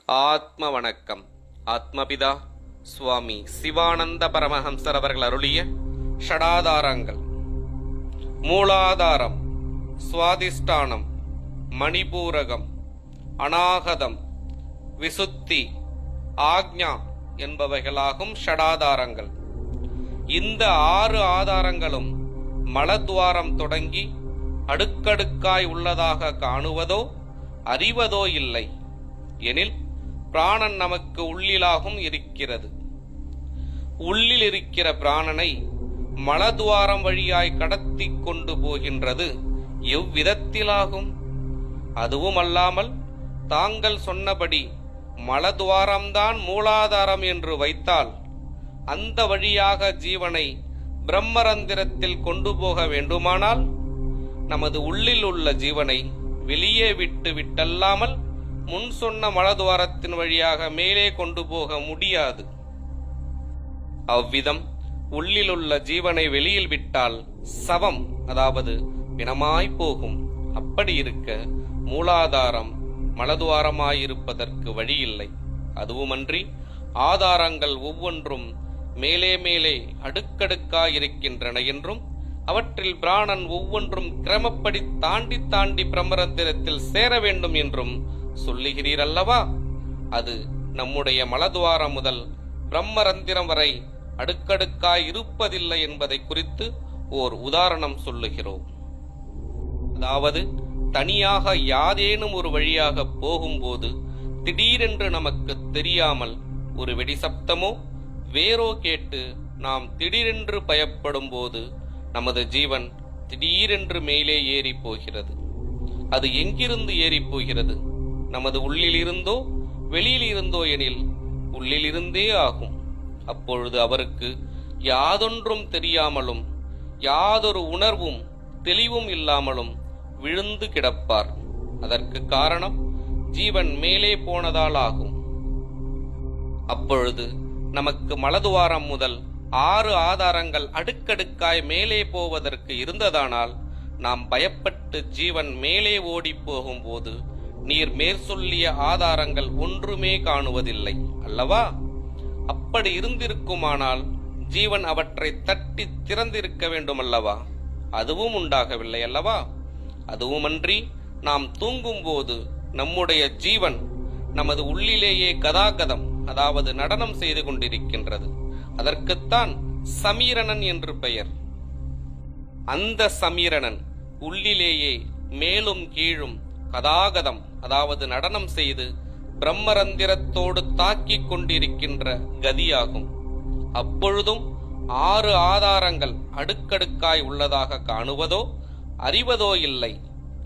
ஆத்ம வணக்கம். ஆத்மபிதா சுவாமி சிவானந்த பரமஹம்சர் அவர்கள் அருளிய ஷடாதாரங்கள். மூலாதாரம், சுவாதிஷ்டானம், மணிபூரகம், அநாகதம், விசுத்தி, ஆக்ஞா என்பவைகளாகும் ஷடாதாரங்கள். இந்த 6 ஆதாரங்களும் மலத்வாரம் தொடங்கி அடுக்கடுக்காய் உள்ளதாக காணுவதோ அறிவதோ இல்லை எனில் பிராணன் நமக்கு உள்ளிலாகும் இருக்கிறது. உள்ளில் இருக்கிற பிராணனை மலத்வாரம் வழியாய் கடத்தி கொண்டு போகின்றது எவ்விதத்திலாகும்? அதுவும் அல்லாமல் தாங்கள் சொன்னபடி மலத்வாரம்தான் மூலாதாரம் என்று வைத்தால் அந்த வழியாக ஜீவனை பிரம்மரந்திரத்தில் கொண்டு போக வேண்டுமானால் நமது உள்ளில் உள்ள ஜீவனை வெளியே விட்டல்லாமல் முன் சொன்ன மலத்வாரத்தின் வழியாக மேலே கொண்டு போக முடியாது. அவ்விதம் உள்ளிலுள்ள ஜீவனை வெளியில் விட்டால் சவம், அதாவது பிணமாய் போகும். அப்படி இருக்க மூலாதாரம் மலத்வாரமாயிருப்பதற்கு வழியில்லை. அதுவுமன்றி ஆதாரங்கள் ஒவ்வொன்றும் மேலே மேலே அடுக்கடுக்காயிருக்கின்றன என்றும் அவற்றில் பிராணன் ஒவ்வொன்றும் கிரமப்படி தாண்டி தாண்டி பிரம்மரந்திரத்தில் சேர வேண்டும் என்றும் சொல்லுகிறீர் அல்லவா? அது நம்முடைய மலத்வாரம் முதல் பிரம்மரந்திரம் வரை அடுக்கடுக்காய் இருப்பதில்லை என்பதை குறித்து ஓர் உதாரணம் சொல்லுகிறோம். அதாவது தனியாக யாதேனும் ஒரு வழியாக போகும்போது திடீரென்று நமக்கு தெரியாமல் ஒரு வெடி சப்தமோ வேறோ கேட்டு நாம் திடீரென்று பயப்படும் போது நமது ஜீவன் திடீரென்று மேலே ஏறி போகிறது. அது எங்கிருந்து ஏறி போகிறது? நமது உள்ளில் இருந்தோ வெளியில் இருந்தோ எனில் உள்ளிலிருந்தே ஆகும். அப்பொழுது அவருக்கு யாதொன்றும் தெரியாமலும் யாதொரு உணர்வும் தெளிவும் இல்லாமலும் விழுந்து கிடப்பார். அதற்கு காரணம் ஜீவன் மேலே போனதால் ஆகும். அப்பொழுது நமக்கு மலத்வாரம் முதல் 6 ஆதாரங்கள் அடுக்கடுக்காய் மேலே போவதற்கு இருந்ததானால் நாம் பயப்பட்டு ஜீவன் மேலே ஓடி போகும்போது நீர் மேற்சொல்லிய ஆதாரங்கள் ஒன்றுமே காணுவதில்லை அல்லவா? அப்படி இருந்திருக்குமானால் ஜீவன் அவற்றை தட்டி திறந்திருக்க வேண்டுமல்லவா? அதுவும் உண்டாகவில்லை அல்லவா? அதுவுமன்றி நாம் தூங்கும்போது நம்முடைய ஜீவன் நமது உள்ளிலேயே கதாகதம், அதாவது நடனம் செய்து கொண்டிருக்கின்றது. அதற்குத்தான் சமீரணன் என்று பெயர். அந்த சமீரணன் உள்ளிலேயே மேலும் கீழும் கதாகதம், அதாவது நடனம் செய்து பிரம்மரந்திரத்தோடு தாக்கிக் கொண்டிருக்கின்ற கதியாகும். அப்பொழுதும் 6 ஆதாரங்கள் அடுக்கடுக்காய் உள்ளதாக காணுவதோ அறிவதோ இல்லை.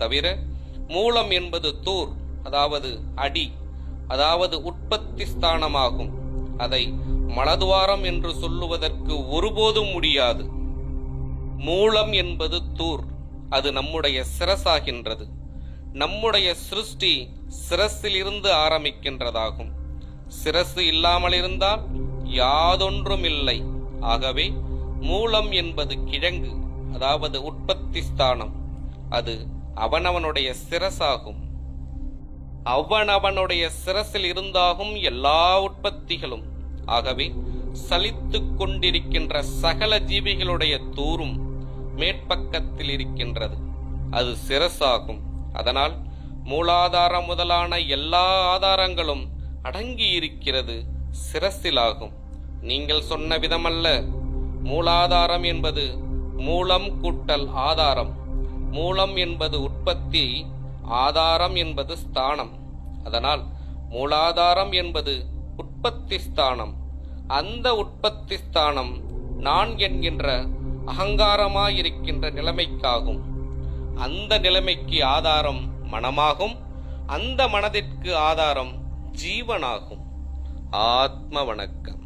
தவிர மூலம் என்பது தூர், அதாவது அடி, அதாவது உற்பத்தி ஸ்தானமாகும். அதை மலத்வாரம் என்று சொல்லுவதற்கு ஒருபோதும் முடியாது. மூலம் என்பது தூர், அது நம்முடைய சிரசாகின்றது. நம்முடைய சிருஷ்டி சிரசில் இருந்து ஆரம்பிக்கின்றதாகும். சிரசு இல்லாமல் இருந்தால் யாதொன்றும் இல்லை. ஆகவே மூலம் என்பது கிழங்கு, அதாவது உற்பத்தி ஸ்தானம். அது அவனவனுடைய சிரசாகும். அவனவனுடைய சிரசில் இருந்தாகும் எல்லா உற்பத்திகளும். ஆகவே சலித்துக் கொண்டிருக்கின்ற சகல ஜீவிகளுடைய தூரும் மேற்பக்கத்தில் இருக்கின்றது. அது சிரசாகும். அதனால் மூலாதாரம் முதலான எல்லா ஆதாரங்களும் அடங்கி இருக்கிறது சிரசிலாகும். நீங்கள் சொன்ன விதமல்ல. மூலாதாரம் என்பது மூலம் கூட்டல் ஆதாரம். மூலம் என்பது உற்பத்தி, ஆதாரம் என்பது ஸ்தானம். அதனால் மூலாதாரம் என்பது உற்பத்தி ஸ்தானம். அந்த உற்பத்தி ஸ்தானம் நான் என்கின்ற அகங்காரமாயிருக்கின்ற நிலைமைக்காகும். அந்த நிலைமைக்கு ஆதாரம் மனமாகும். அந்த மனதிற்கு ஆதாரம் ஜீவனாகும். ஆத்ம வணக்கம்.